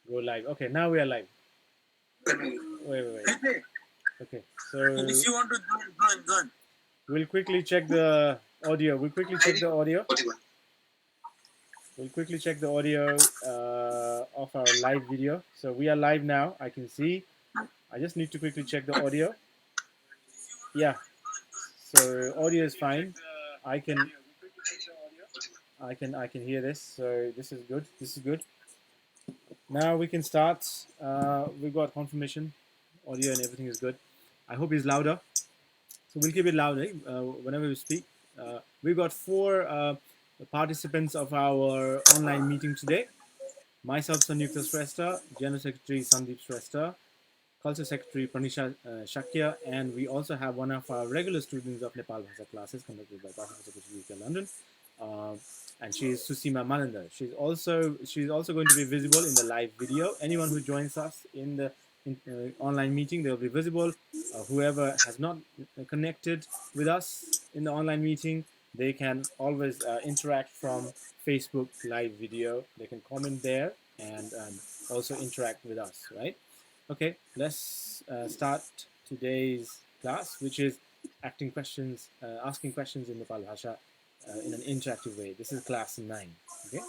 We're live. Okay, now we are live. Wait. Okay, so If you want to join. we'll quickly check the audio. We'll quickly check the audio of our live video. So we are live now. I can see. I just need to quickly check the audio. Yeah. So audio is fine. I can hear this. So this is good. Now we can start. We got confirmation. Audio and everything is good. I hope it's louder. So we'll keep it louder whenever we speak. We got four participants of our online meeting today. Myself, Sanyukta Shrestha, General Secretary Sandeep Shrestha, Culture Secretary Pranisha Shakya, and we also have one of our regular students of Nepalbhasa classes conducted by Bhasa Secretary UK London, uh, and she is Susima Manandar. She's also going to be visible in the live video. Anyone who joins us in the online meeting, they'll be visible. Whoever has not connected with us in the online meeting, they can always interact from Facebook live video. They can comment there and also interact with us, right? Okay, let's start today's class, which is asking questions in Nepalbhasha in an interactive way. This is class 9. Okay.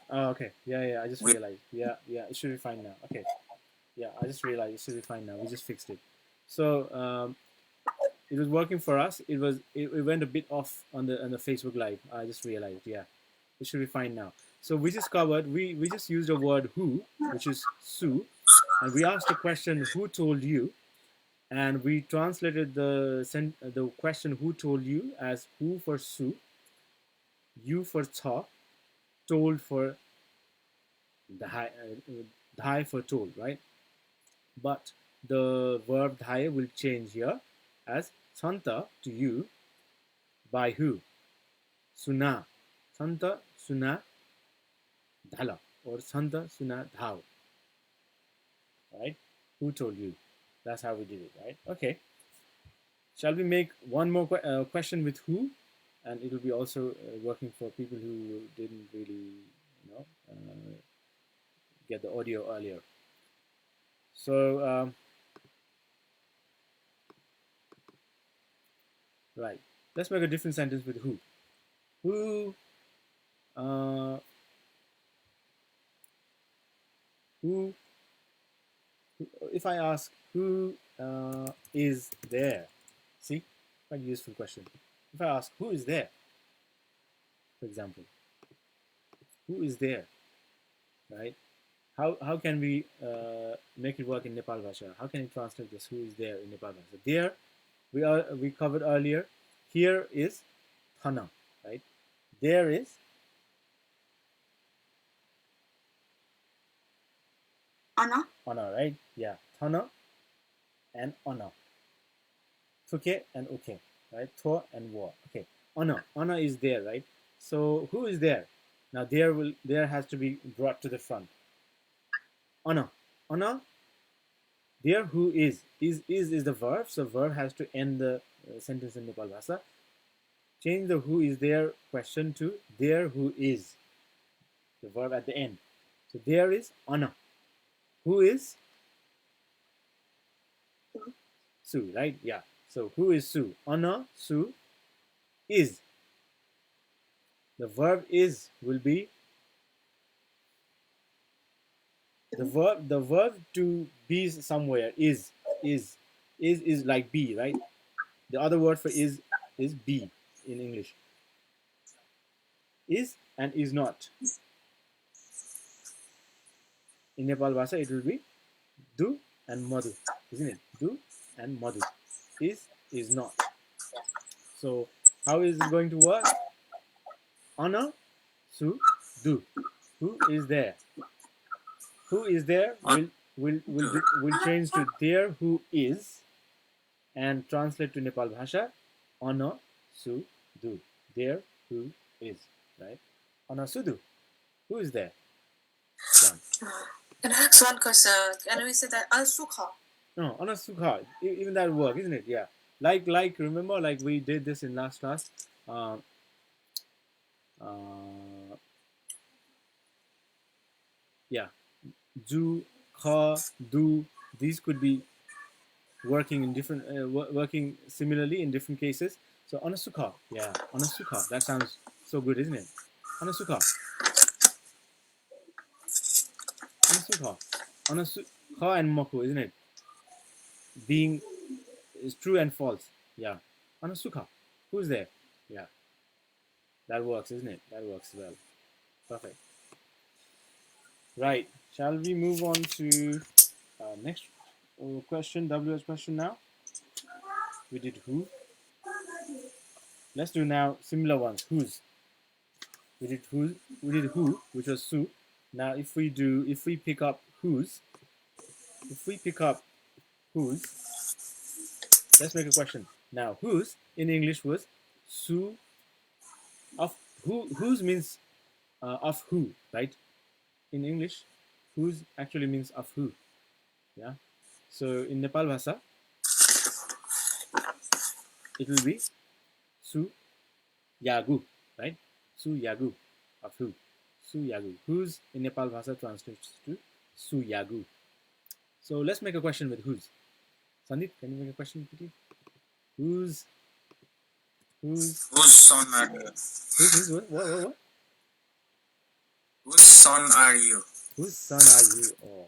Oh, okay. Yeah. I just with realized. Yeah. It should be fine now. Okay. Yeah, I just realized it should be fine now. We just fixed it. So it was working for us. It went a bit off on the Facebook Live. I just realized. Yeah, it should be fine now. So we just covered. We just used a word who, which is Sue, and we asked the question who told you, and we translated the question who told you as who for Sue, you for cha, told for dhai for told, right? But the verb dhai will change here as santa to you by who? Suna. Santa suna dhala or santa suna dhao. Right? Who told you? That's how we did it, right? Okay. Shall we make one more question with who? And it will be also working for people who didn't really, get the audio earlier. So, right. Let's make a different sentence with who. Who, uh, who, if I ask who is there, see, quite a useful question. If I ask who is there, for example, who is there, right? How can we make it work in Nepalbhasha? How can you translate this? Who is there in Nepalbhasha? There, we covered earlier. Here is thana, right? There is Anna. ana, right? Yeah, thana and ana. Tuke and uke, right? Tho and wa. Okay, ana is there, right? So who is there? Now there has to be brought to the front. Ana, ana. There who is the verb, so verb has to end the sentence in Nepal Bhasa. Change the who is there question to there who is, the verb at the end. So there is ana. Who is Sue, right? Yeah. So who is Sue? Ana Sue is. The verb is will be the verb to be somewhere is like be, right? The other word for is be in English. Is and is not. In Nepal Bhasa it will be do and madhu, isn't it? Do and madhu. Is not. So how is it going to work? Ana Su do. Who is there? Who is there will change to there who is and translate to Nepal Bhasha. Ana Su do. There who is. Right? Ana Sudu. Who is there? John. Can I ask one question? Can we say that Al Sukha? No, Ana Sukha. Even that work, isn't it? Yeah. Like remember, like we did this in last class. Uh, uh, yeah. Do, kha, do. These could be working in different working similarly in different cases. So anasukha, yeah, anasukha. That sounds so good, isn't it? Anasukha, anasukha, anasukha and moku, isn't it? Being is true and false. Yeah, anasukha. Who's there? Yeah, that works, isn't it? That works well. Perfect. Right. Shall we move on to next question? WS question now. We did who. Let's do now similar ones. Whose. We did who, which was Sue. Now if we pick up whose, let's make a question. Now whose in English was Sue of whose means of who, right? In English, whose actually means of who. Yeah. So in Nepal Bhasa, it will be Su Yagu, right? Su Yagu of who. Su Yagu. Whose in Nepal Bhasa translates to Su Yagu. So let's make a question with whose. Sandeep, can you make a question quickly? Whose Whose son? whose what? Whose son are you? Whose son are you? Oh,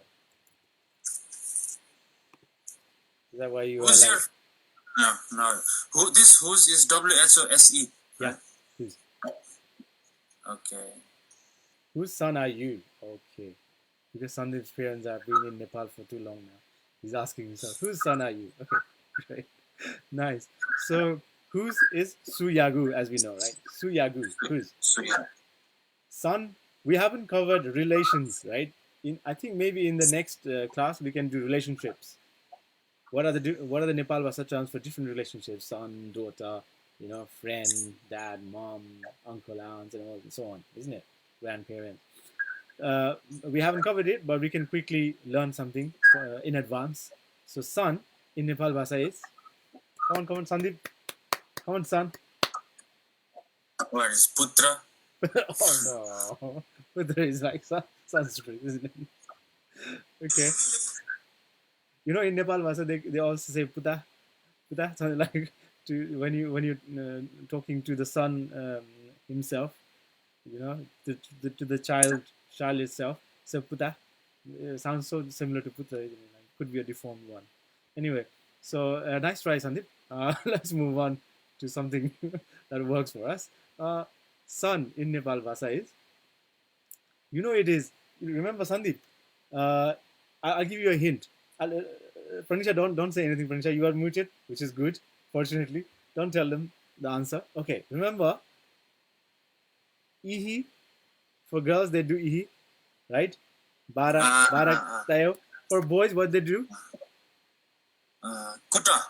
is that why you are Who's like? your no? Whose is WHOSE? Yeah, Right? whose? Okay. Whose son are you? Okay, because Sandeep's parents have been in Nepal for too long now. He's asking himself, whose son are you? Okay, great, nice. So, whose is Suyagu, as we know, right? Suyagu, whose? So yeah. Son, we haven't covered relations, right? I think maybe in the next class we can do relationships. What are the Nepalbhasa terms for different relationships? Son, daughter, friend, dad, mom, uncle, aunt, and all and so on, isn't it? Grandparents. We haven't covered it, but we can quickly learn something in advance. So, son in Nepalbhasa is, come on, Sandeep, come on, son. What is Putra? Oh no, but there is like Sanskrit, isn't it? Okay. In Nepal Bhasa, they also say puta, something like to when you talking to the son himself, to the child itself. So puta sounds so similar to putra, isn't it? Like, could be a deformed one. Anyway, so nice try, Sandeep. Let's move on to something that works for us. Son in Nepal Bhasa is, it is. Remember, Sandeep. I'll give you a hint. Pranisha, don't say anything. Pranisha, you are muted, which is good. Fortunately, don't tell them the answer. Okay, remember, ihi for girls they do ihi, right? Bara tayo. For boys, what they do? Kuta.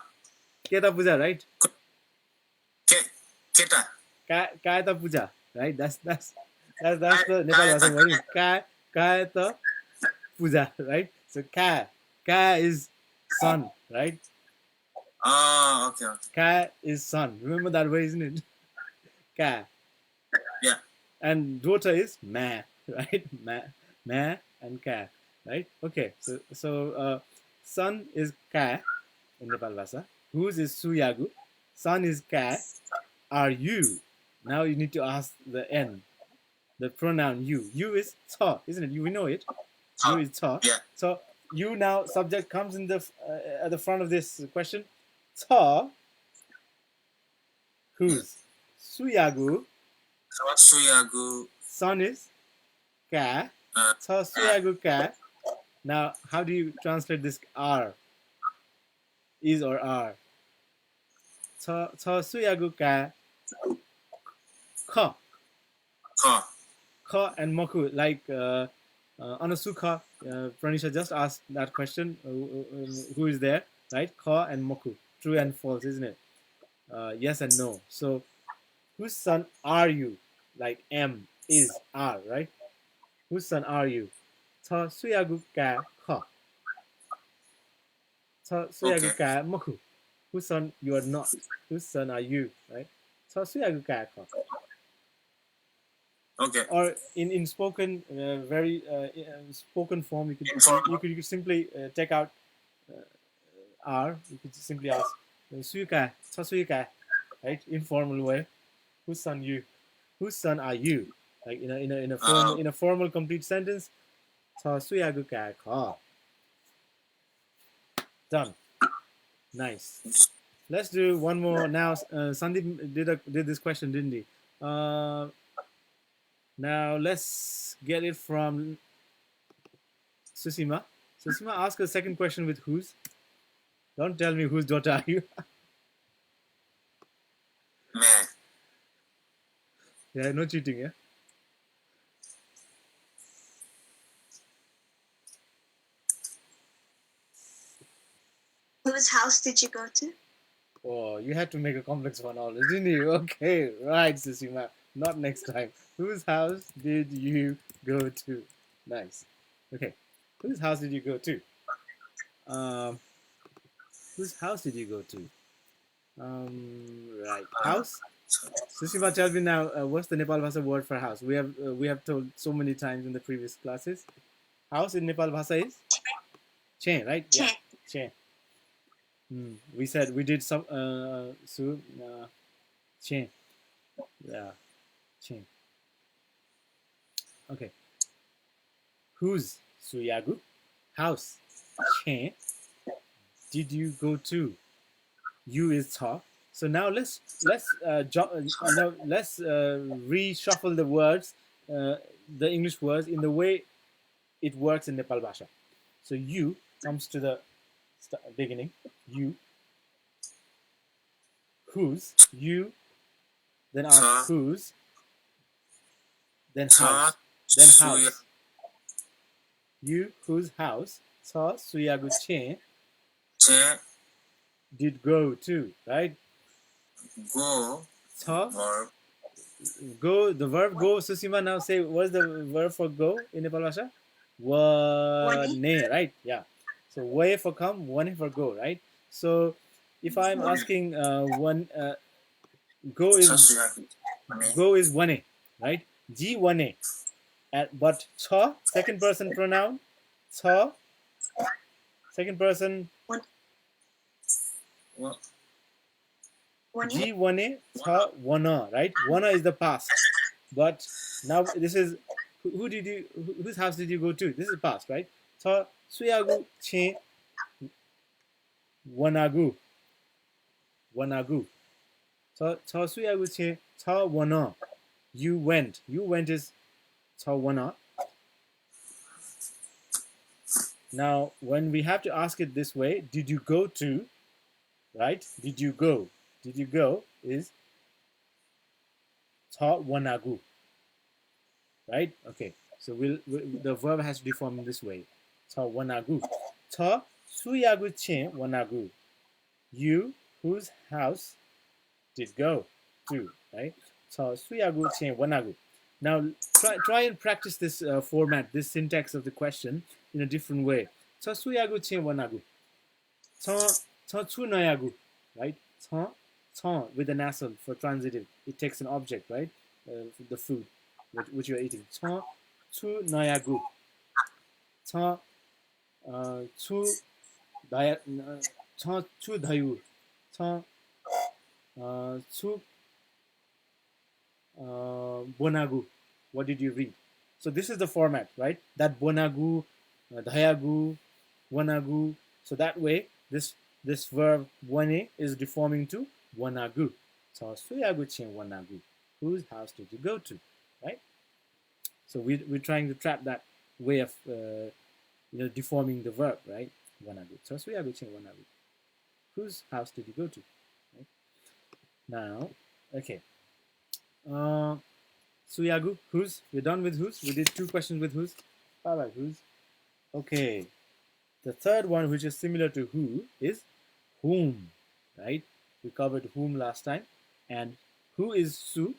Keta puja, right? Keta. Kaeta puja, right? That's the Nepal Bhasa word. Kaeta puja, right? So ka is sun, right? Oh, okay. Ka is sun. Remember that way, isn't it? Ka. Yeah. And daughter is ma, right? Ma and ka, right? Okay. So sun is ka in Nepal Bhasa. Whose is suyagu. Sun is ka. Are you? Now you need to ask the n, the pronoun you. You is ta, isn't it? We know it. You is ta. Yeah. So you now subject comes in the at the front of this question. Ta. Whose? Suyagu. Suyagu. Sun is ka. Uh, Ta suyagu ka. Now, how do you translate this R? Is or R? Ta suyagu ka. Ka. Ka. Ka and moku. Like Anasuka, Pranisha just asked that question. Who is there? Right? Ka and moku. True and false, isn't it? Yes and no. So, whose son are you? Like M is R, right? Whose son are you? Ta suyagu ka ka. Ta suyagu Okay. ka moku. Whose son you are not? Whose son are you? Right? Ta suyagu ka ka. Okay. Or in spoken, very spoken form, you could simply take out R. You could simply ask suyuka, ta suyuka, right? Informal way. Whose son you? Whose son are you? Like in a formal complete sentence. Ta suyagu ka ka. Done. Nice. Let's do one more now. Sandeep did this question, didn't he? Now let's get it from Susima. Susima, ask a second question with whose. Don't tell me whose daughter are you. Man. Yeah, no cheating, yeah? Whose house did you go to? Oh, you had to make a complex one always, didn't you? Okay, right, Susima. Not next time. Whose house did you go to? Nice. Okay. Whose house did you go to? Um, whose house did you go to? Right. House? Susima, tell me now, what's the Nepal Bhasa word for house? We have told so many times in the previous classes. House in Nepal Bhasa is? Che, right? Yeah. Che. We said we did some Che. Yeah. Che. Okay. whose Suyagu house Chen did you go to? You is cha. So now let's reshuffle the words, the English words in the way it works in Nepalbhasha. So you comes to the beginning. You, whose, you, then ask 저, whose, then 저, house, then 수야, house. You, whose house, cha suyagu chen 제, did go to, right? go, Cha, verb, go, the verb go. Susima, now say, what's the verb for go in Nepal Bhasha? Wane, right? Yeah. So way for come, one for go, right? So if I'm asking go is 저 수야기, 네, go is one, right? G one, but cha second person pronoun, cha second person 원, G one, cha wana, right? Wana is the past, but now this is whose house did you go to? This is past, right? cha suyagu chen wanagu wanagu. cha suyagu chen cha wana. You went. You went is cha wana. Now, when we have to ask it this way, did you go to, right? Did you go? Did you go is ta wanagu, right? Okay, so the verb has to be formed in this way. Ta wanagu. Ta suyagu chen wanagu. You whose house did go to, right? Ta suyagu chen wanagu. Now, try and practice this format, this syntax of the question in a different way. Ta suyagu chen wanagu. Ta chunayagu, right? Ta with an nasal for transitive. It takes an object, right? The food which you're eating. Ta chunayagu. Ta chu daya. Ta chu dayu. Ta chu bonagu. What did you read? So this is the format, right? That bonagu, dayagu, wanagu. So that way, this verb wane is deforming to wanagu. So suyagu chen wanagu. Whose house did you go to, right? So we're trying to trap that way of deforming the verb, right? Wanagu. So suyagu chen wanagu. Whose house did you go to? Right? Now, okay. Suyagu, whose? We're done with whose. We did 2 questions with whose. Bye-bye, whose. Okay. The third one, which is similar to who, is whom, right? We covered whom last time. And who is Su?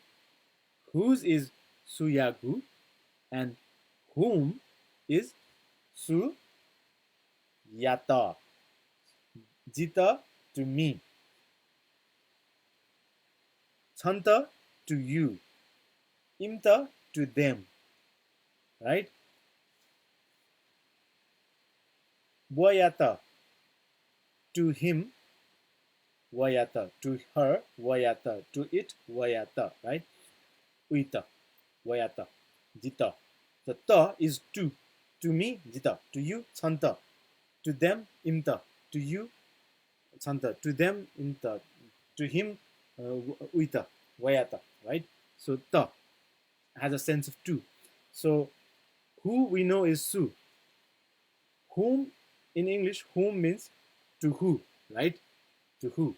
Whose is Suyagu? And whom is Su Yata. Jita to me. Chanta to you. Imta to them, right? Wayata to him, wayata to her, wayata to it, wayata, right? Uita, wayata, jita. The ta is to me, jita, to you, chanta, to them, imta, to you, chanta, to them, imta, to him, uita, wayata, right? So ta has a sense of to. So who we know is Su. Whom in English, whom means to who, right? To who.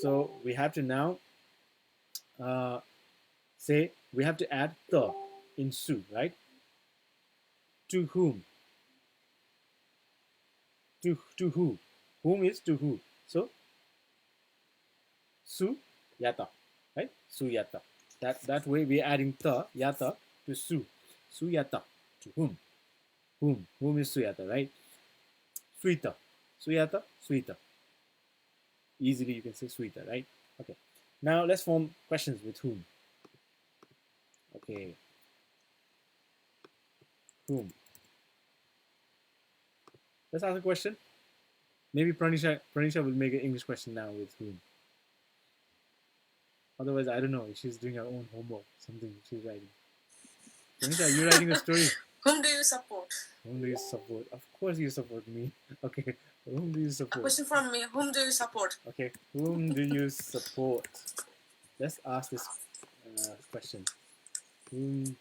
So we have to now say we have to add the in Su, right? To whom. To who. Whom is to who. So Su Yata, right? Su Yata. That way we're adding the Yata to Su. Su Yata. To whom. Whom is Suyata, right? Suita. Suyata, Suita. Easily you can say Suita, right? Okay. Now let's form questions with whom. Okay. Whom. Let's ask a question. Maybe Pranisha will make an English question now with whom. Otherwise, I don't know. She's doing her own homework. Something she's writing. Pranisha, are you writing a story? Whom do you support? Whom do you support? Of course you support me. Okay. Whom do you A support? question from me. Whom do you support? Okay. Whom do you support? Let's ask this question. Whom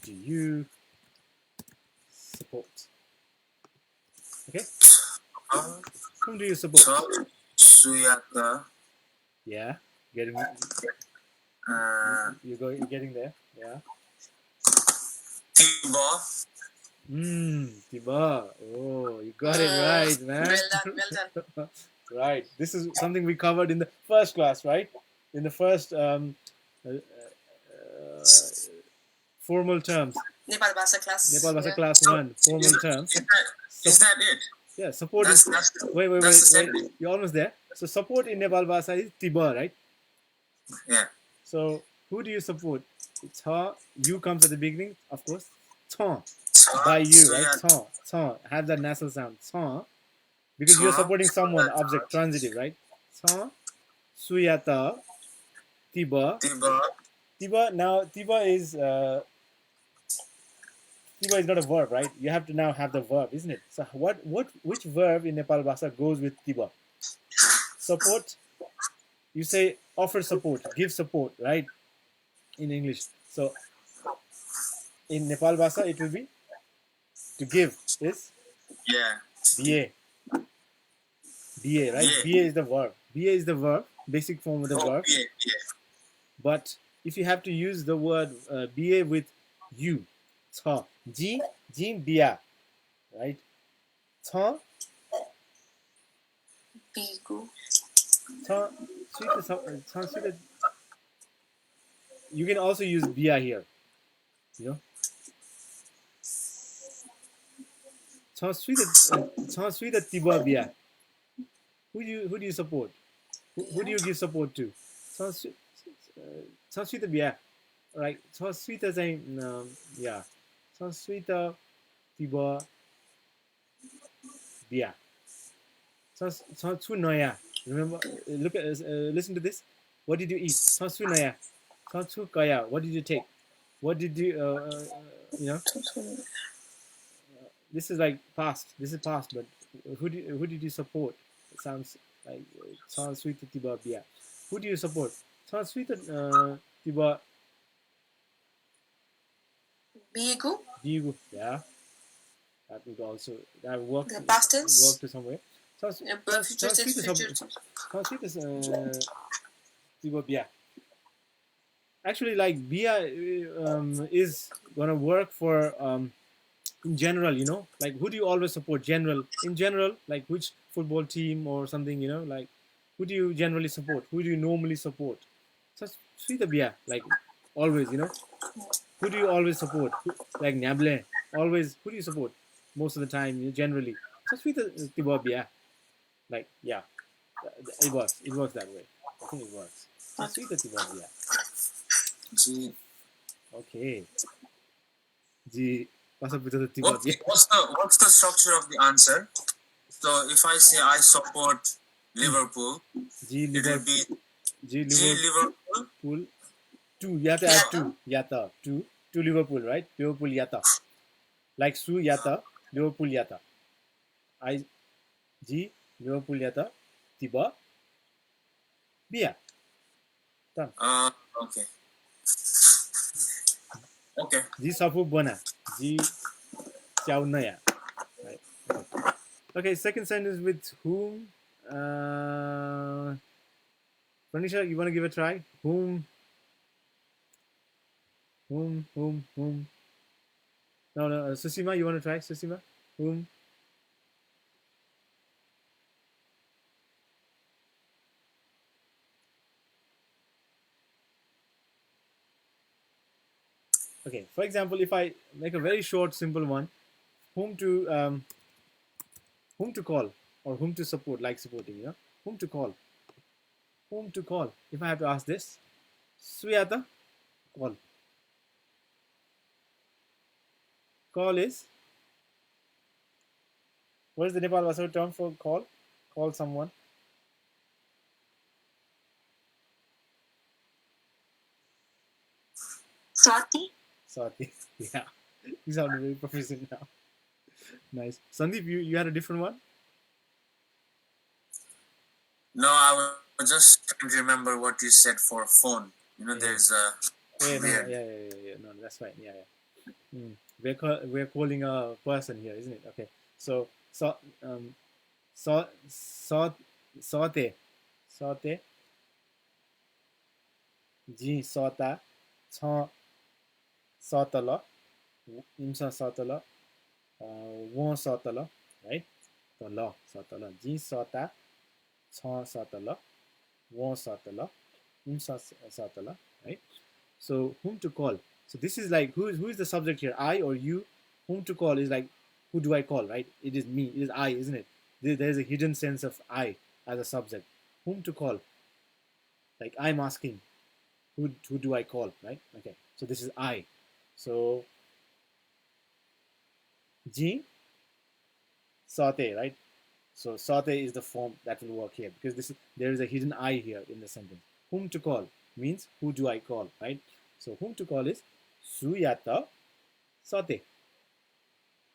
do you support? Okay. Whom do you support? Suyata. Yeah. Getting you're getting there. Yeah. Tiba. Tiba. Oh, you got it right, man. Well done, well done. Right. This is something we covered in the first class, right? In the first formal terms. Nepalbhasa class. Nepalbhasa class 1, formal terms. Is that it? Yeah, support That's, is. that's, Wait. that's the same. You're almost there. So support in Nepalbhasa is tiba, right? Yeah. So who do you support? It's her. You comes at the beginning, of course. Ton. By you, right? Ton. Ton. Have that nasal sound. Ton. Because you're supporting someone, object, transitive, right? Ton. Suyata. Tiba. Tiba. Tiba. Now, tiba is not a verb, right? You have to now have the verb, isn't it? So which verb in Nepal Bhasa goes with tiba? Support. You say offer support, give support, right? In English. So in Nepal Bhasa, it will be to give is Yeah. ba. Ba, right? Yeah. Ba is the verb. Ba is the verb, basic form of the verb. Yeah. But if you have to use the word ba with you, cha, ji, jin, bia, right? Cha, Bigu. cha, sweet. You can also use bia here, you know. Cha sweet tiba bia. Who do you support? Who do you give support to? Cha sweet bia, right? Cha sweet चाहिँ yeah. Cha sweet tiba bia. Cha chu naya. Remember, listen to this. What did you eat? Cha chu naya. Cha chu kaya. What did you take? What did you you know? This is like past. This is past, but who did you support? It sounds like cha sweet tiba bia. Who do you support? Cha sweet tiba Bigu. bigu. Yeah, that would also work. The past tense. Work to somewhere. Cha sweet is tiba bia. Actually, like bia is gonna work for in general, you know, like who do you always support? In general, like which football team or something, you know, like who do you generally support? Who do you normally support? So sweet bia, like always, you know, who do you always support? Like Nyable, always. Who do you support most of the time? Generally, so sweet bia, like yeah, it works. It works that way. I think it works. So sweet bia. Okay. G. What's the structure of the answer? So if I say I support Liverpool, G Liverpool. G Liverpool. Two. You have to add two. Yata. Two Liverpool, right? Liverpool yata. Like Su yata. Liverpool yata. I G Liverpool yata. Tiba. Bia. Done. Okay. Okay. G Sapu Bona. G Xiao Naya. Right. Okay, second sentence with whom? Pranisha, you want to give a try? Whom? No, Susima, you want to try? Susima? Whom? Okay, for example, if I make a very short, simple one, whom to call or whom to support, like supporting, you know, whom to call. If I have to ask this, Suyata, call. Call is, what is the Nepal Bhasa term for call? Call someone. Swati. Yeah. You sounded very proficient now. Nice. Sandeep, you had a different one? No, I was just trying to remember what you said for phone. Yeah. There's a Yeah, no, weird. yeah. No, that's fine. Yeah. We're calling a person here, isn't it? Okay. So so so saute saute ji sota छ सतल imsa satala wo satala, right? Tala satala ji sota छ satala wo satala imsa satala, right? So whom to call? So this is like who is the subject here? I or you? Whom to call is like who do I call, right? It is me. It is I, isn't it? There's a hidden sense of I as a subject. Whom to call? Like I'm asking, who do I call, right? Okay. So this is I. So G saute, right? So saute is the form that will work here because there is a hidden I here in the sentence. Whom to call means who do I call, right? So whom to call is suyata saute,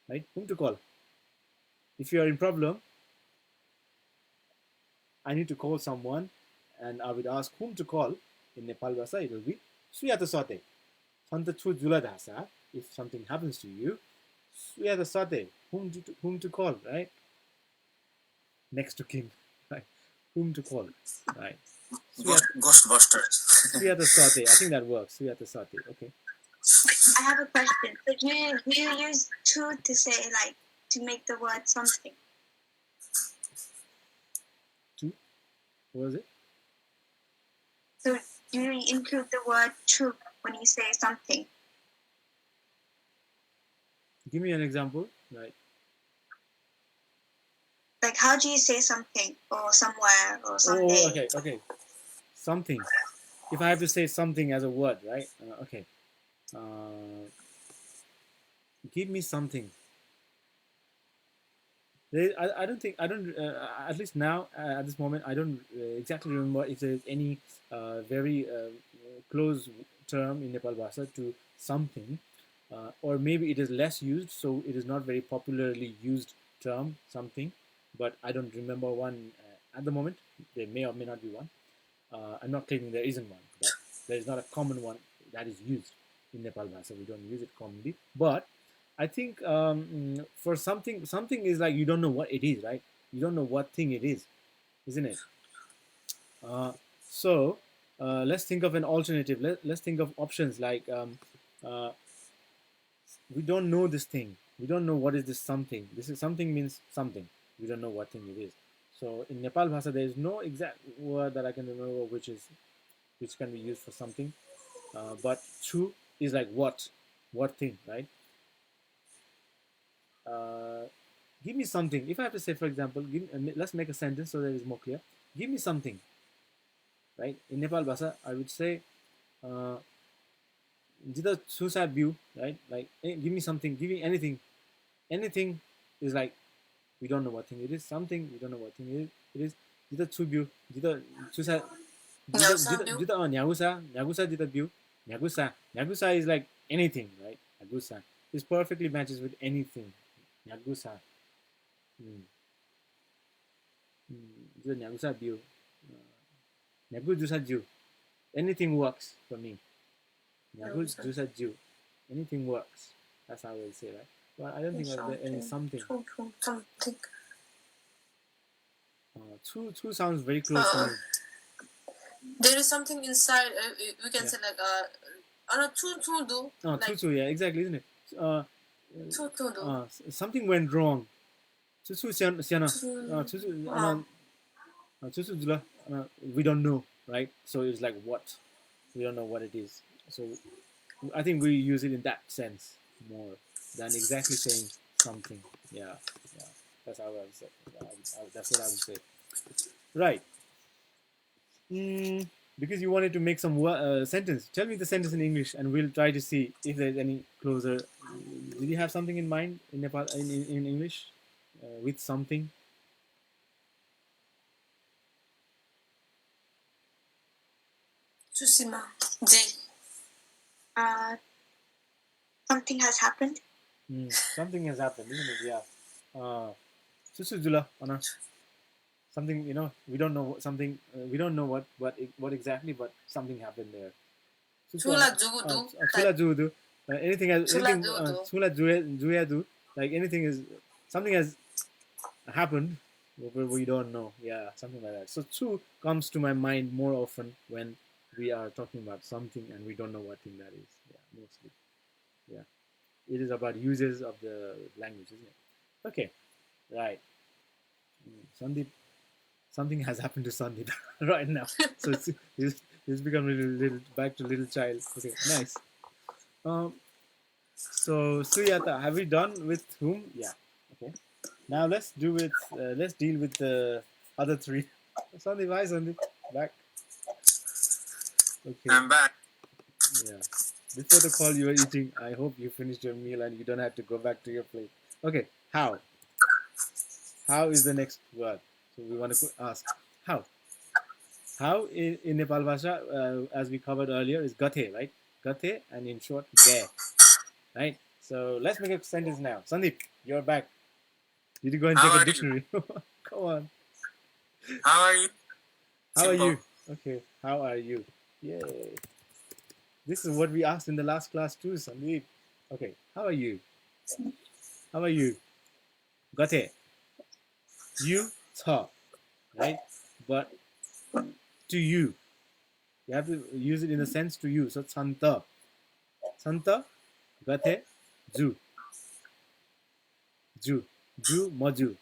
right? Whom to call? If you are in problem, I need to call someone, and I would ask whom to call. In Nepalbhasa, it will be suyata saute. Fanta chu jula dhasa. If something happens to you, suyata saute. Whom to call, right? Next to kin, right? Whom to call, right? Ghostbusters. Suyata saute. I think that works. Suyata saute. Okay. I have a question. So do you use to say like to make the word something? To? What was it? So do you include the word to when you say something? Give me an example, right? Like how do you say something or somewhere or someday? Oh, okay. Something. If I have to say something as a word, right? Okay. Give me something. I don't think I don't at least now at this moment I don't exactly remember if there's any very close term in Nepalbhasa to something, or maybe it is less used, so it is not very popularly used term something, but I don't remember one at the moment. There may or may not be one. I'm not claiming there isn't one, but there is not a common one that is used in Nepalbhasa. We don't use it commonly, but I think for something is like you don't know what it is, right? You don't know what thing it is, isn't it? Uh, so let's think of an alternative. Let's think of options like uh, we don't know this thing. We don't know what is this something. This is something means something. We don't know what thing it is. So in Nepal Bhasa, there is no exact word that I can remember which can be used for something. But true is like what thing, right? Uh, Give me something. If I have to say, for example, let's make a sentence so that it's more clear. Give me something, right? In Nepal Bhasa, I would say, "Jita susa view," right? Like, give me something, give me anything. Anything is like we don't know what thing it is. Something we don't know what thing it is. Jita chu view, jita susa, jita nyagusa jita view, nyagusa is like anything, right? Nyagusa. This perfectly matches with anything. Nyagusa. Hmm. Jita nyagusa view. Nyagu jusa ju. Anything works for me. Nyagu jusa ju. Anything works. That's how I would say, right? Well, I don't think of any something. Something. Two sounds very close to me. There is something inside. We can say like two do. Oh, like, two, yeah, exactly, isn't it? two do. Something went wrong. Siana. We don't know, right? So it's like what? We don't know what it is. So I think we use it in that sense more than exactly saying something. Yeah. That's how I would say. That's what I would say. Right. Because you wanted to make some sentence. Tell me the sentence in English, and we'll try to see if there's any closer. Did you have something in mind in Nepal in English with something? Susima. J. something has happened. Something has happened, isn't it? Yeah. Susujula, Anna. Something, we don't know something. We don't know what exactly, but something happened there. Chula jugudu. Chula judu. Anything has Chula anything. judu. Chula juyadu. Like anything is something has happened, but we don't know. Yeah, something like that. So chu comes to my mind more often when we are talking about something and we don't know what thing that is. Yeah, mostly. Yeah, it is about uses of the language, isn't it? Okay, right. Sandeep, something has happened to Sandeep right now. So he's become a little back to little child. Okay, nice. Um, so Suyata, have we done with whom? Yeah. Okay. Now let's deal with the other three. Sandeep, hi Sandeep, back. Okay. I'm back. Yeah. Before the call, you were eating. I hope you finished your meal and you don't have to go back to your plate. Okay. How? How is the next word? So we want to ask how. How in Nepalbhasha, as we covered earlier, is gathe, right? Gathe, and in short, ge, right? So let's make a sentence now. Sandeep, you're back. Did you go and How check a are you? dictionary? Come on. How are you? How are Simple. you? Okay. How are you? Yay. This is what we asked in the last class too, Sandeep. Okay. How are you? How are you? Gathe. You, cha, right? But to you. You have to use it in the sense to you. So santa. Santa, gathe, ju. Ju. Ju, maju.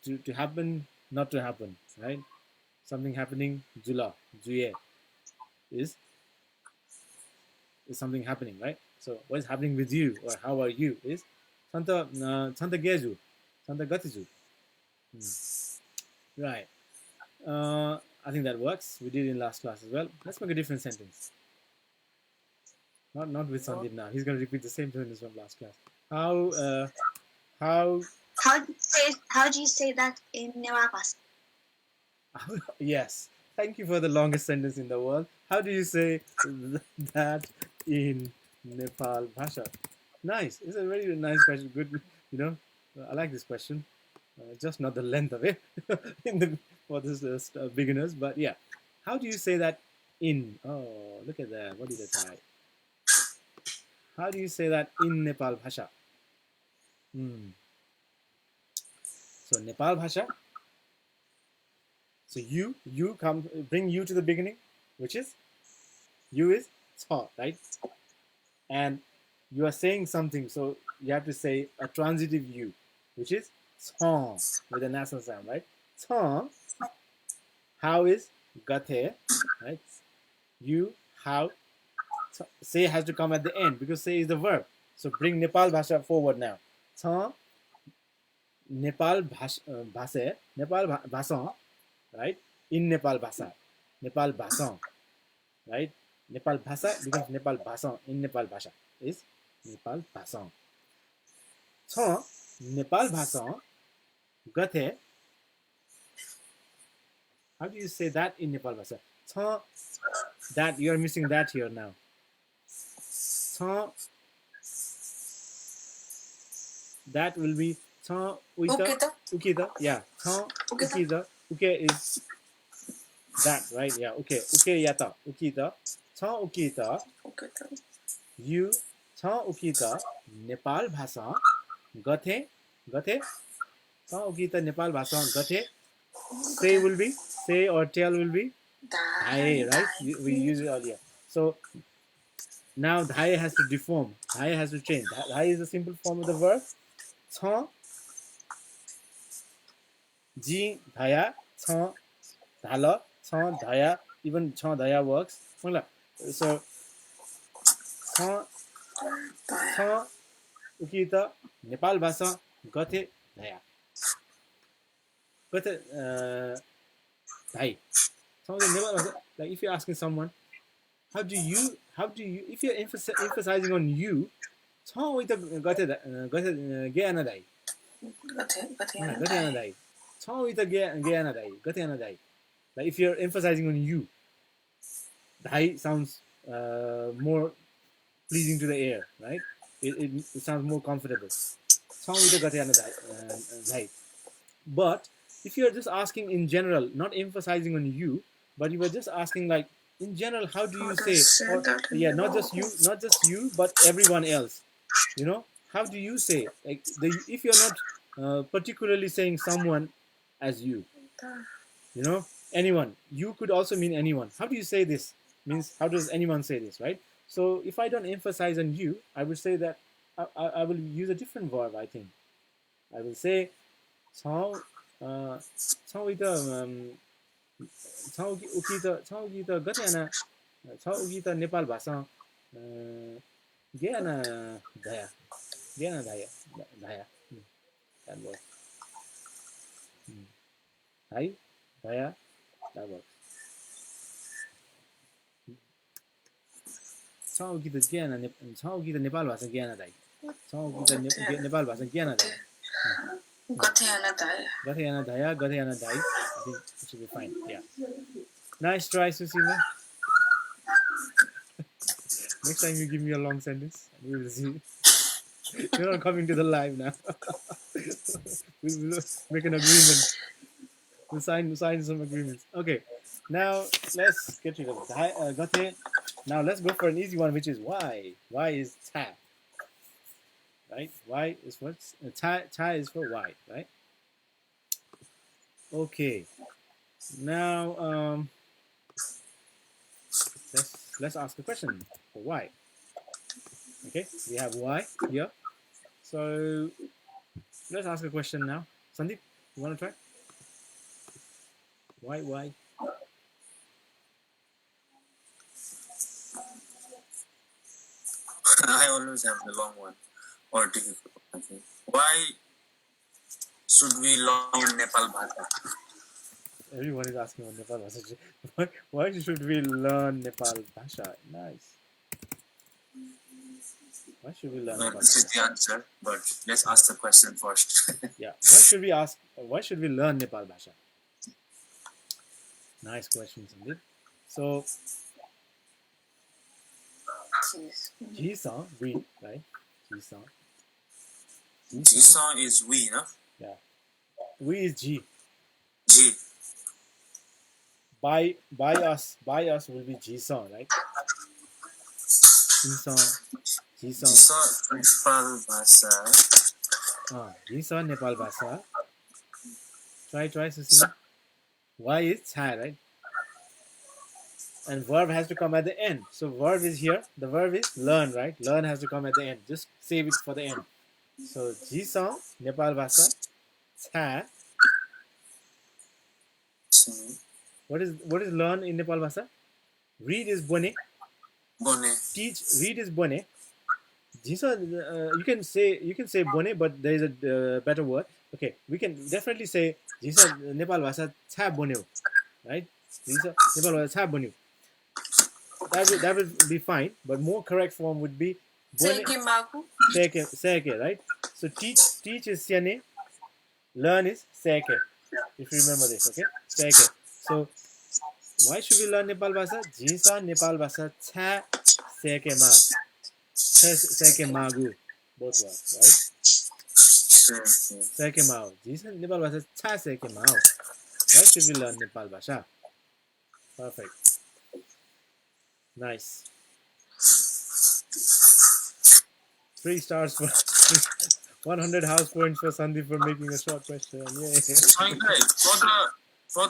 To happen, not to happen, right? Something happening, jula, juye, is something happening, right? So what is happening with you or how are you is Santa Geju, Santa Gatiju. Right. I think that works. We did it in last class as well. Let's make a different sentence. Not with Sandeep now. He's going to repeat the same sentence from last class. How How do you say that in Nepalbhasa? yes. Thank you for the longest sentence in the world. How do you say that in Nepalbhasha? Nice. It's a very nice question. Good. I like this question. Just not the length of it for this beginners. But yeah, how do you say that in? Oh, look at that. What did I type? How do you say that in Nepalbhasha? So Nepalbhasha. So you come bring you to the beginning, which is you is cha, right? And you are saying something, so you have to say a transitive you, which is cha with a nasal sound, right? Cha. How is gathe, right? You how say has to come at the end because say is the verb. So bring Nepalbhasha forward now. Cha Nepalbhasha, Nepalbhasa, right? In Nepalbhasa, Nepalbhasa, right? Nepalbhasa becomes Nepalbhasa in Nepalbhasha is Nepalbhasa. So Nepalbhasa gathe. How do you say that in Nepalbhasa? So that you are missing that here now. So that will be so Ukita. ukita. Yeah. So ukita. Uke is that, right? Yeah. Okay. Uke yata. Ukita. So ukita. Ukita. You so ukita Nepalbhasa gathe. Gathe. So ukita Nepalbhasa gathe. Say will be say or tell will be dhaye, right? We used it earlier. So now dhaye has to deform. Dhaye has to change. Dhaye is a simple form of the verb. So ji dhaya छ धाल छ धया, even छ धया works. So छ छ उकित नेपाल भाषा गथे धया गथे धाई. Some of the Nepal भाषा, like if you're asking someone how do you if you're emphasizing on you छ उइत गथे गथे गेआना धाई गथे आना धाई छ उइत गेआना धाई गथे आना धाई. Like if you're emphasizing on you, Dhai sounds more pleasing to the ear, right? It sounds more comfortable. But if you're just asking in general, not emphasizing on you, but you were just asking like in general, how do you say, or yeah, not just you, but everyone else. You know, how do you say like if you're not particularly saying someone as you, you know, anyone. You could also mean anyone. How do you say this? Means how does anyone say this, right? So if I don't emphasize on you, I would say that I will use a different verb. I think I will say Cao Cao ugi Cao ugi the gatiana Cao ugi the Nepal bhasa Gana Daya Gana Daya Daya that works. Daya Daya that works. Cao ugi the Gana Cao ugi the Nepal bhasa Gana Dai Cao ugi the Nepal bhasa Gana Dai Gatiana Daya Gatiana Dai. I think it should be fine. Yeah. Nice try, Susima. Next time you give me a long sentence, we will see. You're not coming to the live now. We will make an agreement. We'll sign some agreements. Okay. Now let's get rid of Gate. Now let's go for an easy one, which is why. Why is ta, right? Why is what? Ta is for why, right? Okay. Now let's ask a question for why. Okay, we have why here. So let's ask a question now. Sandeep, you want to try? Why? I always have the long one or difficult one. I think. Why should we learn Nepalbhasha? Everyone is asking on Nepalbhasa. Why should we learn Nepalbhasha? Nice. Why should we learn This is Nepalbhasha? the answer, but let's ask the question first. Yeah. Why should we ask? Why should we learn Nepalbhasha? Nice question, Sandeep. So, Ji-san, we, right? Ji-san. Jisan is we, no? Yeah. We is G. Ji. By us will be Ji-san, right? Ji-san. Ji-san. Jisan Nepalbhasha. Ji-san Nepalbhasa. Try, Susima. Why is Cha, right? And verb has to come at the end. So verb is here. The verb is learn, right? Learn has to come at the end. Just save it for the end. So Ji-san Nepalbhasa. Cha. What is learn in Nepalbhasa? Read is bone. Teach. Read is bone. Jisa, you can say bone, but there is a better word. Okay, we can definitely say Jisa Nepal Bhasa cha bonyo, right? Jisa Nepal Bhasa cha bonyo. That would be fine, but more correct form would be bone seke, right? So teach is siane, learn is seke. If you remember this, okay, seke. So why should we learn Nepal Bhasa? Jisa Nepal Bhasa cha seke ma. Seke magu, both words, right? Seke mao. Jisa Nepal Bhasa cha seke mao. Why should we learn Nepal Bhasha? Perfect. Nice. 3 stars for 100 house points for Sandeep for making a short question. Yay. For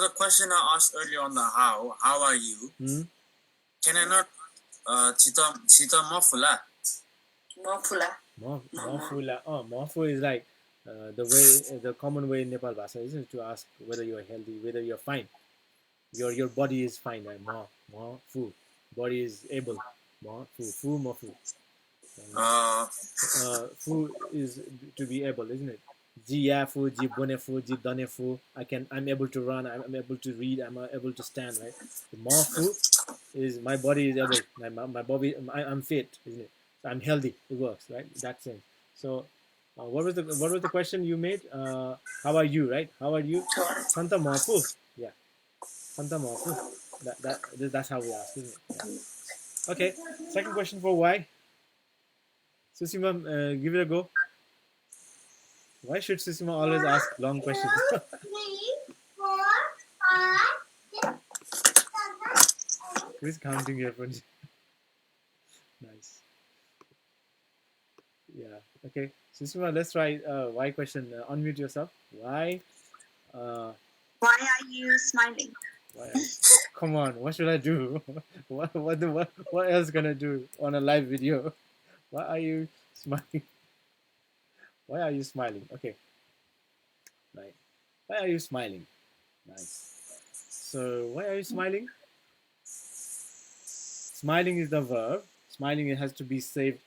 the question I asked earlier on the how are you? Can I not Chita Mofula? Mofula. Oh, Mofu is like the common way in Nepal Bhasa, isn't it? To ask whether you're healthy, whether you're fine. Your body is fine, right? Fu. Body is able. Fu Mofu. Fu is to be able, isn't it? Ji ya fu, ji bone fu, ji dane fu. I'm able to run. I'm able to read. I'm able to stand. Right. The fu is my body is able. My body. I'm fit, isn't it? So I'm healthy. It works, right? That sense. So, what was the question you made? How are you, right? How are you? Santa Mafu. Yeah. Santa Mafu. That's how we ask, isn't it? Yeah. Okay, second question for why. Susima, give it a go. Why should Susima always ask long questions? Who's counting your friends? Nice. Yeah. Okay. Susima, let's try why question. Unmute yourself. Why? Uh, Why are you smiling? why? Come on. What should I do? What else gonna do on a live video? Why are you smiling? Why are you smiling? Okay. Right. Why are you smiling? Nice. So why are you smiling? Smiling is the verb. Smiling, it has to be saved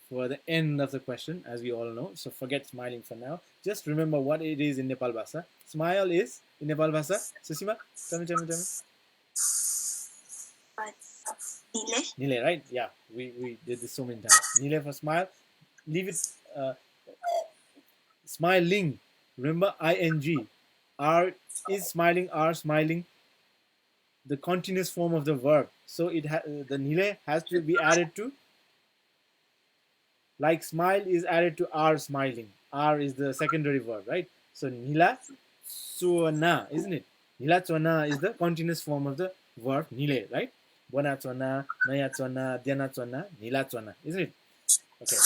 for the end of the question, as we all know. So forget smiling for now. Just remember what it is in Nepalbhasa. Smile is in Nepalbhasa. Susima, tell me. But Nile? Nile, right? Yeah, we did this so many times. Nile for smile. Leave it. Smiling. Remember ing. R is smiling. R smiling. The continuous form of the verb. So the nile has to be added to. Like smile is added to R smiling. R is the secondary verb, right? So nila suana, isn't it? Nila suana is the continuous form of the verb nile, right? Bona suana, naya suana, diana suana, nila suana, isn't it? Okay.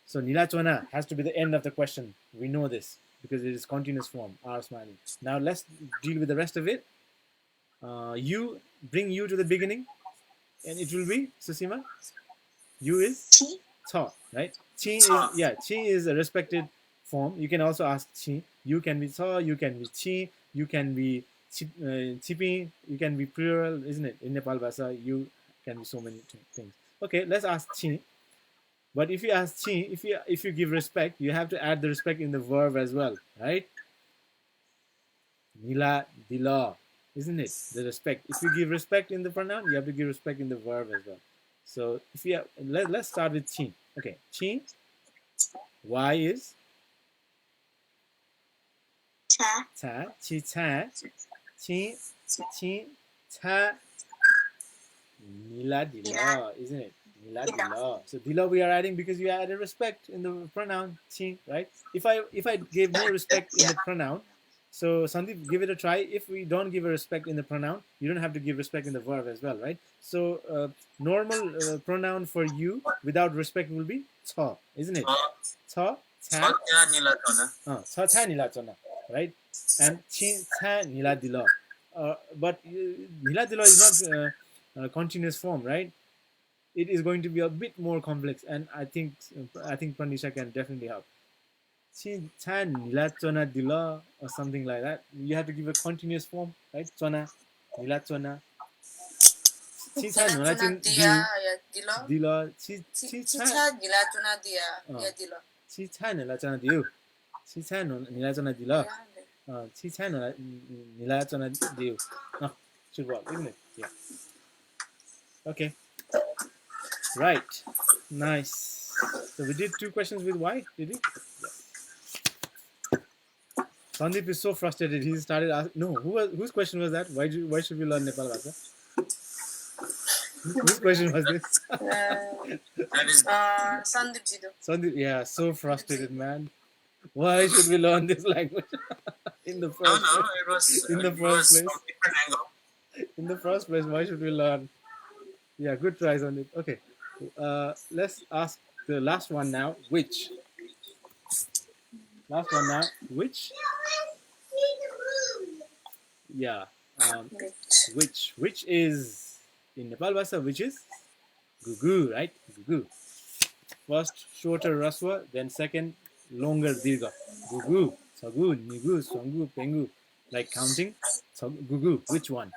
So nila suana has to be the end of the question. We know this because it is continuous form, R smiling. Now let's deal with the rest of it. You bring you to the beginning, and it will be Susima. You is Chi? ta, right? Chi is a respected form. You can also ask chi. You can be ta, you can be chi, you can be chipi, you can be plural, isn't it? In Nepalbhasa, you can be so many things. Okay, let's ask chi. But if you ask chi, if you give respect, you have to add the respect in the verb as well, right? Nila, dila, isn't it? The respect. If you give respect in the pronoun, you have to give respect in the verb as well. So if you have, let's start with chi. Okay, chi. Y is Cha? ta. Chi ta. Chi chi ta. Nila dila, isn't it? Nila dila. So dila we are adding because you added respect in the pronoun chi, right? If I gave no respect in the pronoun, so Sandeep, give it a try. If we don't give a respect in the pronoun, you don't have to give respect in the verb as well, right? So normal pronoun for you without respect will be cha, isn't it? Cha, cha, cha cha nila chana, right? And chi cha nila dila. But nila dila is not continuous form, right? It is going to be a bit more complex, and I think Pranisha can definitely help. Chi cha nila chona dila or something like that. You have to give a continuous form, right? Chona, nila chona. Chi cha nila chin dila. Chi cha chi cha nila chona diu. Chi cha nila chona dila. Chi cha nila chona diu. No, should work, isn't it? Yeah. Okay. Right. Nice. So we did 2 questions with why, did we? Yeah. Sandeep is so frustrated. He started asking. No, whose question was that? Why should we learn Nepalbhasa? Whose question was this? That is Sandeep, yeah, so frustrated, man. Why should we learn this language in the first place? it was In the it first was place, from different angle. in the first place, why should we learn? Yeah, good try, Sandeep. Okay, let's ask the last one now. Which? Last one now. Which? Yeah. Which is in Nepalbhasa, which is gugu, right? Gugu. First shorter raswa, then second longer dirga. Gugu, sagu, nigu, songu, pengu. Like counting. Gugu. Which one?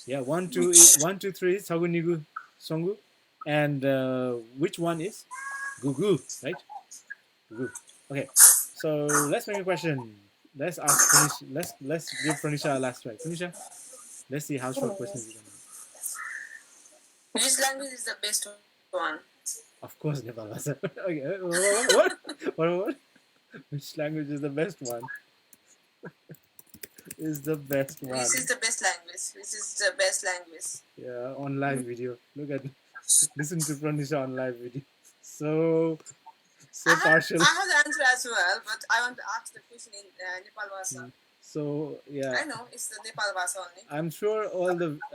Yeah, 1, 2, 1, 2, 3. Sagu, nigu, songu. And which one is gugu, right? Gugu. Okay. So let's make a question. Let's ask Pranisha. Let's give Pranisha a last try. Pranisha, let's see how short questions you can. Which language is the best one? Of course, Nepalbhasa. Okay. What? Which language is the best one? Is the best one. Which is the best language? Which is the best language? Yeah, on live video. Look at Listen to Pranisha on live video. So partial. I have the answer as well, but I want to ask the question in Nepalbhasa. So yeah, I know it's the Nepalbhasa only.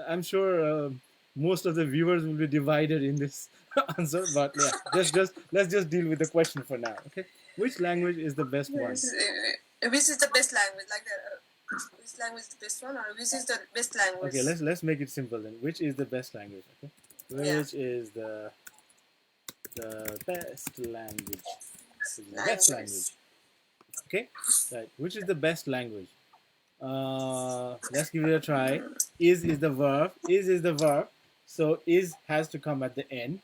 I'm sure most of the viewers will be divided in this answer, but yeah, let's just deal with the question for now. Okay, which language is the best one? Which is the best language? Like which language is the best one, or which is the best language? Okay, let's make it simple then. Which is the best language? Okay, which is the best language? The best language. Okay, right. Which is the best language? Let's give it a try. Is the verb. Is the verb. So is has to come at the end.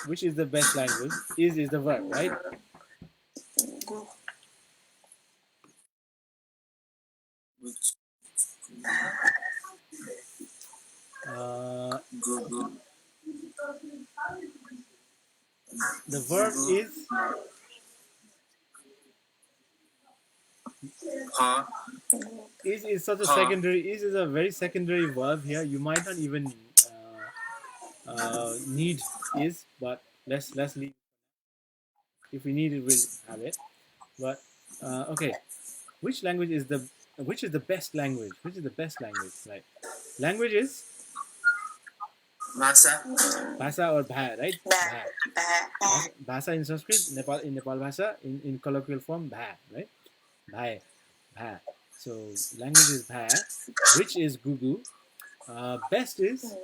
Which is the best language? Is the verb, right? The verb is such a secondary. Is a very secondary verb here. You might not even need is, but let's leave. If we need it, we'll have it. But okay, which is the best language? Which is the best language? Like language is Bhasa or Bha, right? Bha. Bhasa in Sanskrit, in Nepalbhasa, in colloquial form, Bha, right? Bha, Bha. So language is Bha, which is Gugu. Best is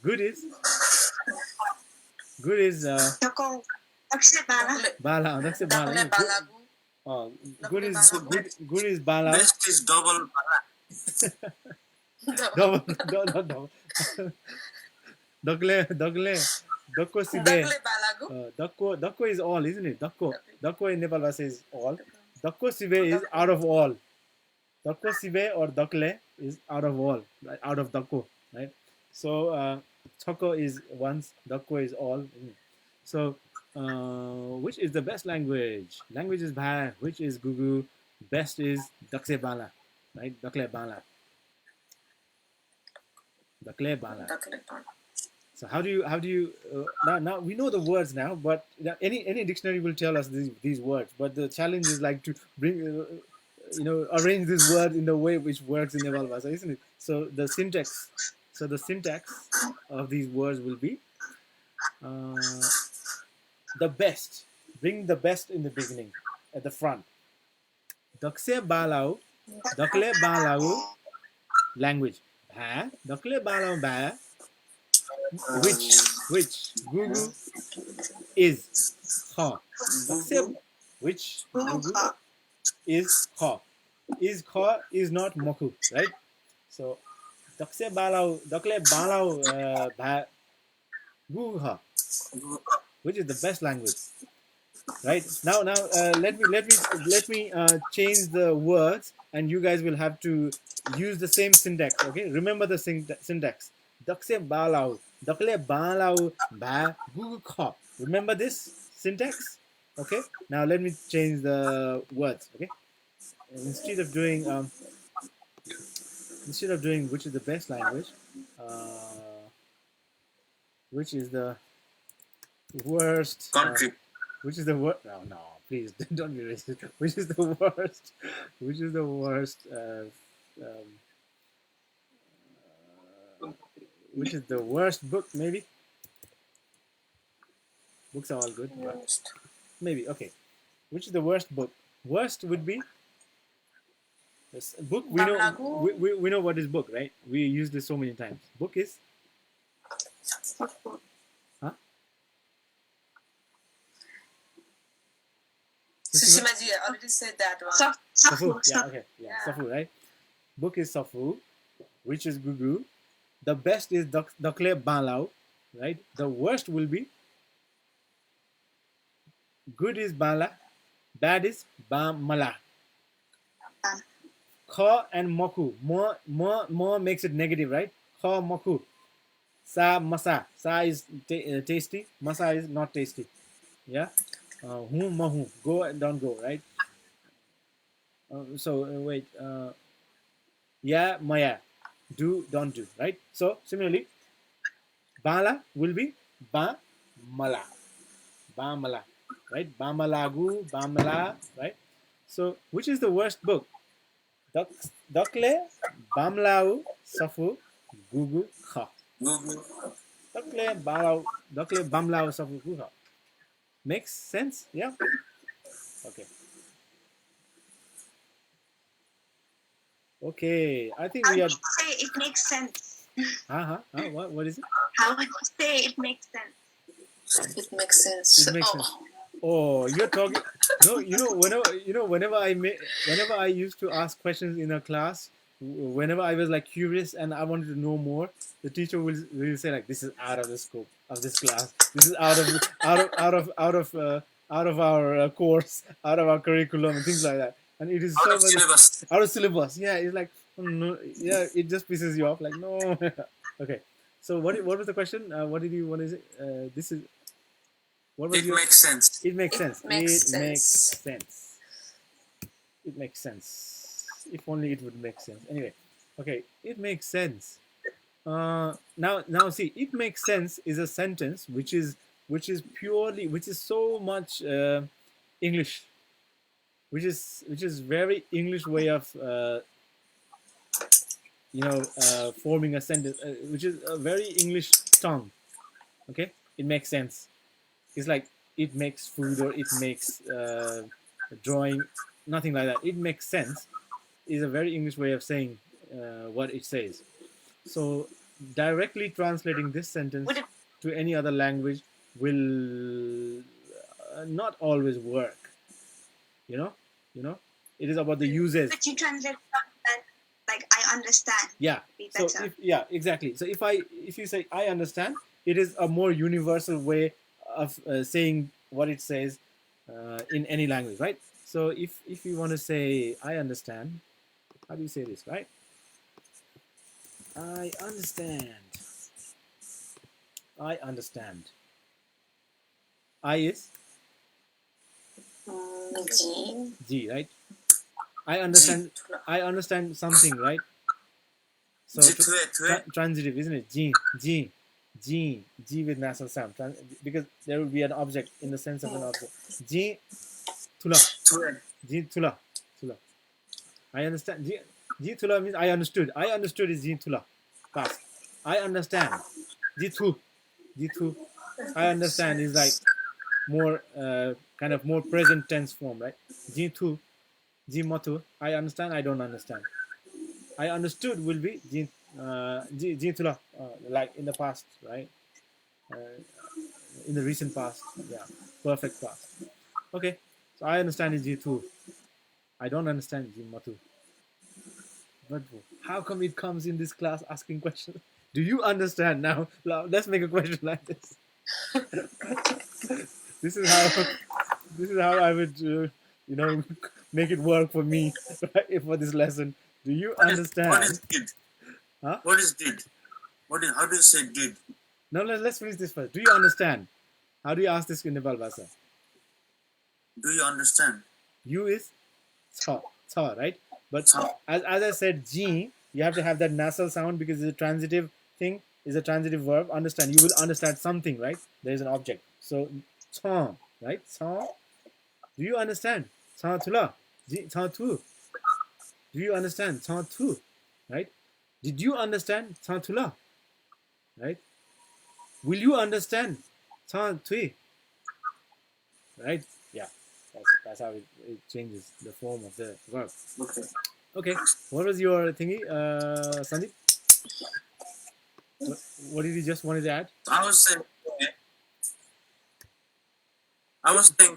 good is Bala. That's a Bala. Oh, good is Bala. Best is double Double. Dogle. Dakko sibe. Dakko is all, isn't it? Dakko in Nepalbhasa is all. Dakko sibe is out of all. Dakko sibe or dakle is out of all, right? Out of dakko, right? So choko is once, dakko is all. So which is the best language? Language is Bha, which is Gugu. Best is Dakse Bala, right? Dakle Bala. Dakle Bala. So how do you now we know the words now, but any dictionary will tell us these words. But the challenge is like to bring arrange this word in the way which works in Nepalbhasa, isn't it? So the syntax of these words will be the best. Bring the best in the beginning, at the front. Dakse Balau, Dakle Balau, language. Bha, Dakle Balau Bha, which Gugu is Kha. Dakse, which Gugu is Kha. Is Kha is not Moku, right? So Dakse Balau, Dakle Balau Bha, Gugu Kha, which is the best language. Right now let me change the words, and you guys will have to use the same syntax. Okay, remember the syntax. Dakse balau, dakle balau ba gugu kha. Remember this syntax. Okay, now let me change the words. Okay, instead of doing which is the best language, which is the worst country. Which is the worst? No, please don't be racist. Which is the worst? Which is the worst? Which is the worst book? Maybe books are all good, but maybe okay. Which is the worst book? Worst would be this book. We know we know what is book, right? We use this so many times. Book is Sushimaji already said that one. Safu. Yeah, okay. Yeah, Safu, right? Book is Safu, which is Gugu. The best is Dakle Balau, right? The worst will be good is Bala, bad is Mala. Kha and Moku. More makes it negative, right? Kha Moku. Sa Masa. Sa is tasty. Masa is not tasty. Yeah? Hum Mahu. Go and don't go, right? Wait. Yeah, Maya. do, don't do, right? So similarly, bala will be ba mala, ba mala, right? Ba malagu, ba mala, right? So which is the worst book? Dokle bamlau safu gugu kha. Google. Dokle bamlau safu gugu kha. Makes sense? Yeah. Okay. Okay. I think How we do are. you say it makes sense? What is it? How would you say it makes sense? It makes sense. It makes sense. Oh, you're talking. No, whenever I used to ask questions in a class, whenever I was like curious and I wanted to know more, the teacher will say like, "This is out of the scope of this class. This is out of our course, out of our curriculum, and things like that." And it is Out so of much syllabus. out of syllabus. Yeah, it's like, oh, no, yeah, it just pisses you off. Like, no. Okay. So what was the question? What did you? What is it? This is what was It your? makes sense. It makes sense. Makes It makes sense. sense. It makes sense. If only it would make sense. Anyway, okay, it makes sense. Now see, it makes sense is a sentence which is so much English, which is very English way of forming a sentence, which is a very English tongue. Okay, it makes sense. It's like it makes food or it makes drawing, nothing like that. It makes sense is a very English way of saying what it says. So directly translating this sentence to any other language will not always work. You know, you know. It is about the uses. But you translate that like I understand. Yeah. Be So better. exactly. So if you say I understand, it is a more universal way of saying what it says in any language, right? So if you want to say I understand, how do you say this, right? I understand. I understand. I is G. G, right? I understand. I understand something, right? So transitive, isn't it? G with nasal sound, because there will be an object in the sense of an object. G tula, G tula, tula. I understand. G tula means I understood. I understood is G tula, past. I understand. G tu. I understand is like more kind of more present tense form, right? G tu, G motu. I understand. I don't understand. I understood will be G tula, like in the past, right? Uh, in the recent past, yeah, perfect past. Okay, so I understand is G2. I don't understand G Matu. But how come it comes in this class asking questions? Do you understand now? Let's make a question like this. this is how I would make it work for me, right, for this lesson. Do you understand? What is did? Huh? What is did? How do you say did? No, let's finish this first. Do you understand? How do you ask this in Nepalbhasa? Do you understand? You is cha, right? But as I said, G, you have to have that nasal sound because it's a transitive thing, is a transitive verb. Understand. You will understand something, right? There is an object. So cha, right? Cha. Do you understand? Cha tula. Cha tu. Do you understand? Cha tu. Right? Did you understand? Cha tula. Right? Will you understand? Cha tui. Right? Yeah. That's how it changes the form of the verb. Okay. Okay. What was your thingy, Sandeep? What did you just wanted to add? I was saying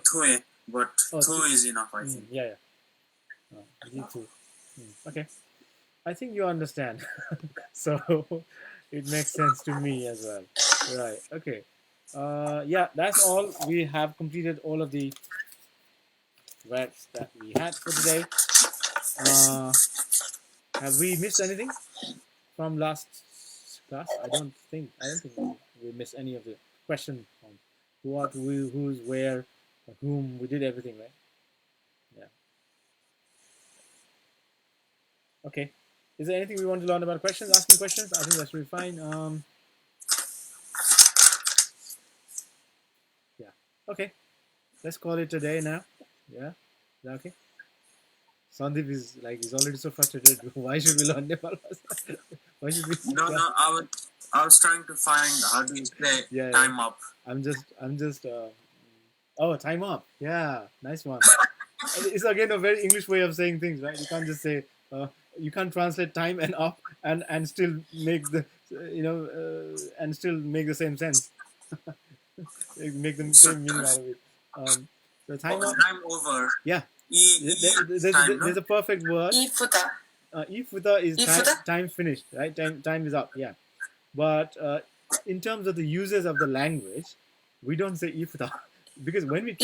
two, but two is enough, I think. Yeah. G2. Okay. I think you understand. So it makes sense to me as well. Right. Okay. Yeah, that's all. We have completed all of the verbs that we had for today. Have we missed anything from last class? I don't think we missed any of the question on what, who's, where, whom. We did everything, right? Yeah. Okay. Is there anything we want to learn about questions? Asking questions? I think that's really fine. Yeah. Okay. Let's call it a day now. Yeah. Is that okay? Sandeep is like, he's already so frustrated. Why should we learn Nepalbhasa? Why should we? No, no, I was trying to find how do you say Yeah, time up. I'm just. Oh, time up. Yeah, nice one. It's again a very English way of saying things, right? You can't just say. You can't translate time and up and still make the and still make the same sense. Make the So same meaning out of it. So time up. time over. Yeah. There's time, no? There's a perfect word. Ifuta. Ifuta is Ifuta? time finished, right? Time is up. Yeah. But in terms of the uses of the language, we don't say ifuta because when we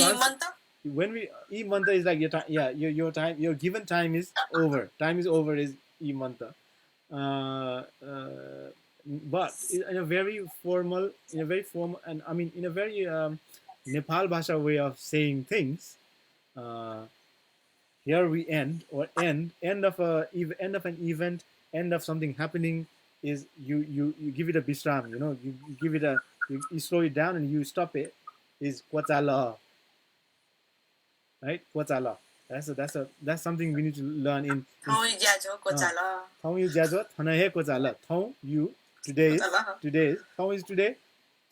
i-manta is like your time. Yeah, your time, your given time is over. Time is over is i-manta. But in a very formal, and I mean in a very Nepalbhasha way of saying things. Here we end of an event, end of something happening is you give it a bishram, you give it you slow it down and you stop it, is quatala, right? Quatala. That's something we need to learn in Thong jajo kochala. Thong you jajo thana he quatala. Thong you today is thong is today,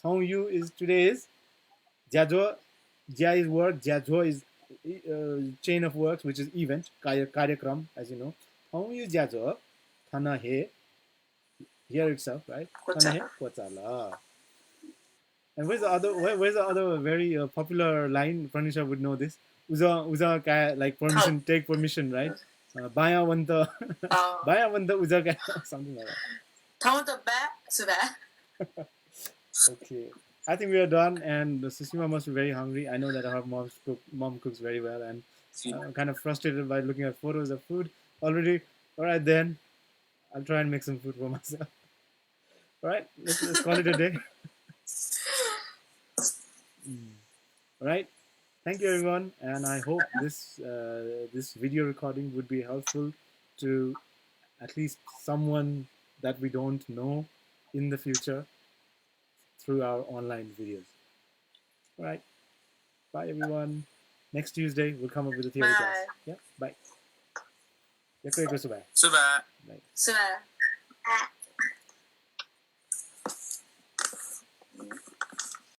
thong you is today is jajo. Jia is work, jajo is chain of works, which is event, karyakram, as you know. Thong yu jajo, thana he, here itself, right? Thana he, kochala. And where's the other very popular line? Pranisha would know this. Uza kaya, like permission, take permission, right? Baya wanta, baya wanta uza kaya, something like that. Thong the back, sube. Okay. I think we are done, and Susima must be very hungry. I know that her mom cooks very well, and I'm kind of frustrated by looking at photos of food already. All right, then I'll try and make some food for myself. All right, let's call it a day. All right, thank you everyone, and I hope this video recording would be helpful to at least someone that we don't know in the future through our online videos. All right. Bye, everyone. Next Tuesday, we'll come up with a theory class. Yeah, bye. Suba. Bye. Sube.